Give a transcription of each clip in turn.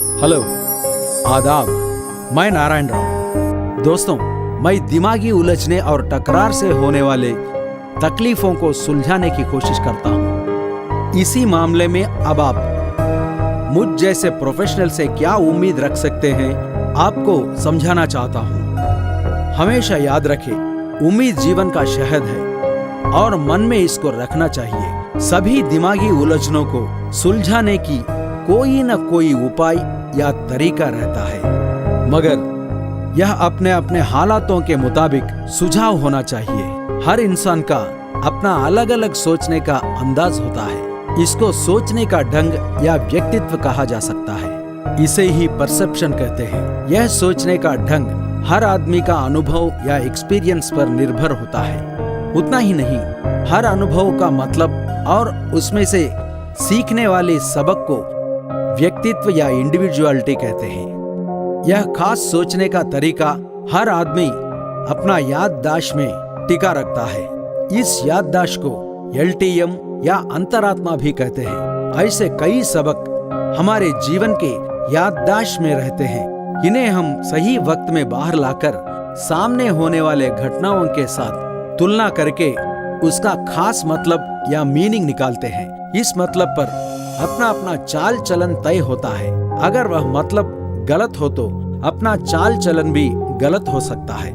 Hello, आदाब। मैं नारायण राव। दोस्तों, मैं दिमागी उलझने और टकरार से होने वाले तकलीफों को सुलझाने की कोशिश करता हूं। इसी मामले में अब आप मुझ जैसे प्रोफेशनल से क्या उम्मीद रख सकते हैं, आपको समझाना चाहता हूं। हमेशा याद रखें, उम्मीद जीवन का शहद है और मन में इसको रखना चाहिए। सभी दिमागी उलझनों को सुलझाने की कोई न कोई उपाय या तरीका रहता है, मगर यह अपने अपने हालातों के मुताबिक सुझाव होना चाहिए। हर इंसान का अपना अलग अलग सोचने का अंदाज होता है। इसको सोचने का ढंग या व्यक्तित्व कहा जा सकता है। इसे ही परसेप्शन कहते हैं। यह सोचने का ढंग हर आदमी का अनुभव या एक्सपीरियंस पर निर्भर होता है। उतना ही नहीं, हर अनुभव का मतलब और उसमें से सीखने वाले सबक को व्यक्तित्व या इंडिविजुअलिटी कहते हैं। यह खास सोचने का तरीका हर आदमी अपना याददाश्त में टिका रखता है। इस याददाश्त को LTM या अंतरात्मा भी कहते हैं। ऐसे कई सबक हमारे जीवन के याददाश्त में रहते हैं। इन्हें हम सही वक्त में बाहर लाकर सामने होने वाले घटनाओं के साथ तुलना करके उसका खास मतलब या मीनिंग निकालते हैं। इस मतलब पर अपना अपना चाल चलन तय होता है। अगर वह मतलब गलत हो तो अपना चाल चलन भी गलत हो सकता है।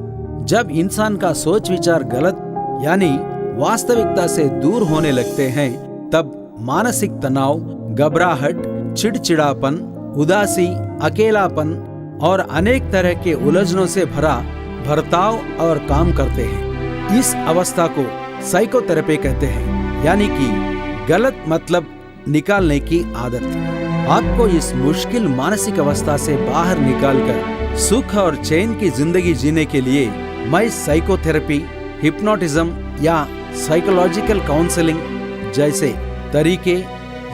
जब इंसान का सोच विचार गलत यानी वास्तविकता से दूर होने लगते हैं, तब मानसिक तनाव, घबराहट, चिड़चिड़ापन, उदासी, अकेलापन और अनेक तरह के उलझनों से भरा बर्ताव और काम करते हैं। इस अवस्था को साइकोथेरेपी कहते हैं, यानी कि गलत मतलब निकालने की आदत। आपको इस मुश्किल मानसिक अवस्था से बाहर निकालकर सुख और चैन की जिंदगी जीने के लिए मैं साइकोथेरेपी, हिप्नोटिज्म या साइकोलॉजिकल काउंसलिंग जैसे तरीके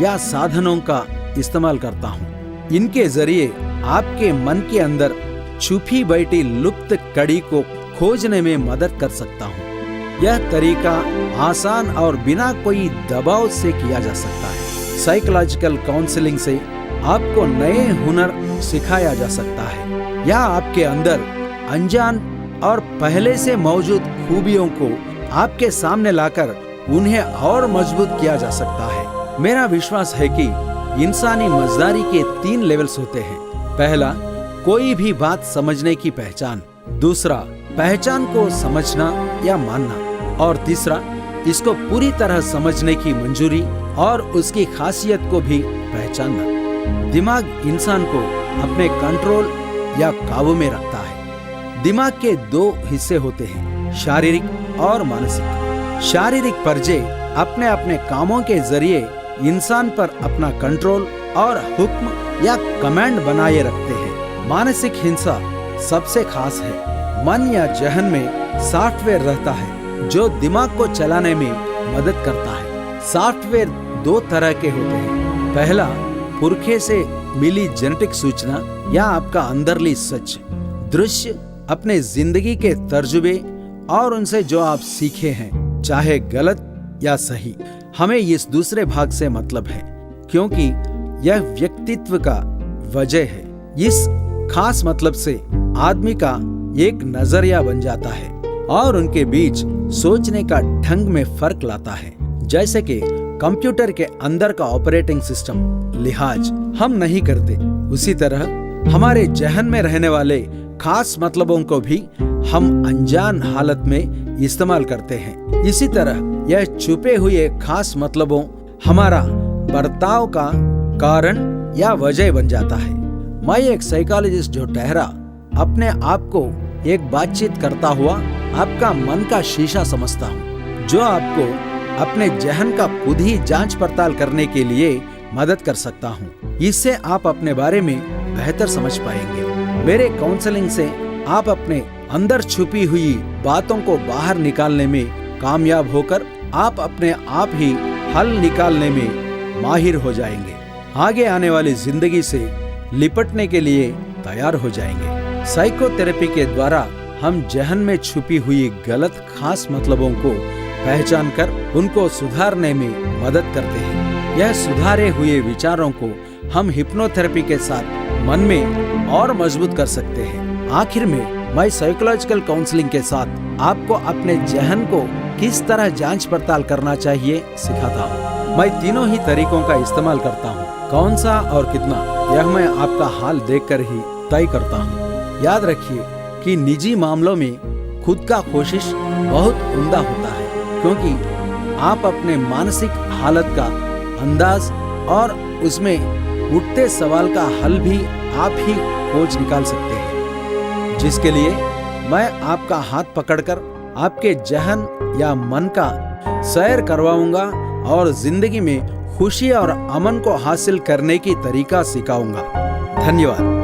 या साधनों का इस्तेमाल करता हूँ। इनके जरिए आपके मन के अंदर छुपी बैठी लुप्त कड़ी को खोजने में मदद कर सकता हूँ। यह तरीका आसान और बिना कोई दबाव से किया जा सकता है। साइकोलॉजिकल काउंसलिंग से आपको नए हुनर सिखाया जा सकता है या आपके अंदर अनजान और पहले से मौजूद खूबियों को आपके सामने लाकर उन्हें और मजबूत किया जा सकता है। मेरा विश्वास है कि इंसानी मजदारी के 3 लेवल्स होते हैं। पहला, कोई भी बात समझने की पहचान। दूसरा, पहचान को समझना या मानना। और तीसरा, इसको पूरी तरह समझने की मंजूरी और उसकी खासियत को भी पहचानना। दिमाग इंसान को अपने कंट्रोल या काबू में रखता है। दिमाग के 2 हिस्से होते हैं, शारीरिक और मानसिक। शारीरिक पर्जे अपने अपने कामों के जरिए इंसान पर अपना कंट्रोल और हुक्म या कमांड बनाए रखते हैं। मानसिक हिंसा सबसे खास है। मन या जहन में सॉफ्टवेयर रहता है जो दिमाग को चलाने में मदद करता है। सॉफ्टवेयर 2 तरह के होते हैं। पहला, पुरखे से मिली जेनेटिक सूचना या आपका अंदरली सच। दृश्य अपने जिंदगी के तजुर्बे और उनसे जो आप सीखे हैं, चाहे गलत या सही। हमें इस दूसरे भाग से मतलब है क्योंकि यह व्यक्तित्व का वजह है। इस खास मतलब से आदमी का एक नजरिया बन जाता है और उनके बीच सोचने का ढंग में फर्क लाता है। जैसे कि कंप्यूटर के अंदर का ऑपरेटिंग सिस्टम लिहाज हम नहीं करते, उसी तरह हमारे जहन में रहने वाले खास मतलबों को भी हम अनजान हालत में इस्तेमाल करते हैं। इसी तरह यह छुपे हुए खास मतलबों हमारा बर्ताव का कारण या वजह बन जाता है। मैं एक साइकोलॉजिस्ट जो ठहरा अपने आप को एक बातचीत करता हुआ आपका मन का शीशा समझता हूँ, जो आपको अपने जहन का खुद ही जांच पड़ताल करने के लिए मदद कर सकता हूँ। इससे आप अपने बारे में बेहतर समझ पाएंगे। मेरे काउंसलिंग से आप अपने अंदर छुपी हुई बातों को बाहर निकालने में कामयाब होकर आप अपने आप ही हल निकालने में माहिर हो जाएंगे। आगे आने वाली जिंदगी से लिपटने के लिए तैयार हो जाएंगे। साइकोथेरेपी के द्वारा हम जहन में छुपी हुई गलत खास मतलबों को पहचान कर उनको सुधारने में मदद करते हैं। यह सुधारे हुए विचारों को हम हिप्नोथेरेपी के साथ मन में और मजबूत कर सकते हैं। आखिर में मैं साइकोलॉजिकल काउंसलिंग के साथ आपको अपने जहन को किस तरह जांच पड़ताल करना चाहिए सिखाता हूँ। मैं तीनों ही तरीकों का इस्तेमाल करता हूँ। कौन सा और कितना, यह मैं आपका हाल देखकर ही तय करता हूँ। याद रखिए कि निजी मामलों में खुद का कोशिश बहुत उम्दा होता है, क्योंकि आप अपने मानसिक हालत का अंदाज और उसमें उठते सवाल का हल भी आप ही खोज निकाल सकते हैं, जिसके लिए मैं आपका हाथ पकड़कर आपके जहन या मन का सैर करवाऊंगा और जिंदगी में खुशी और अमन को हासिल करने की तरीका सिखाऊंगा। धन्यवाद।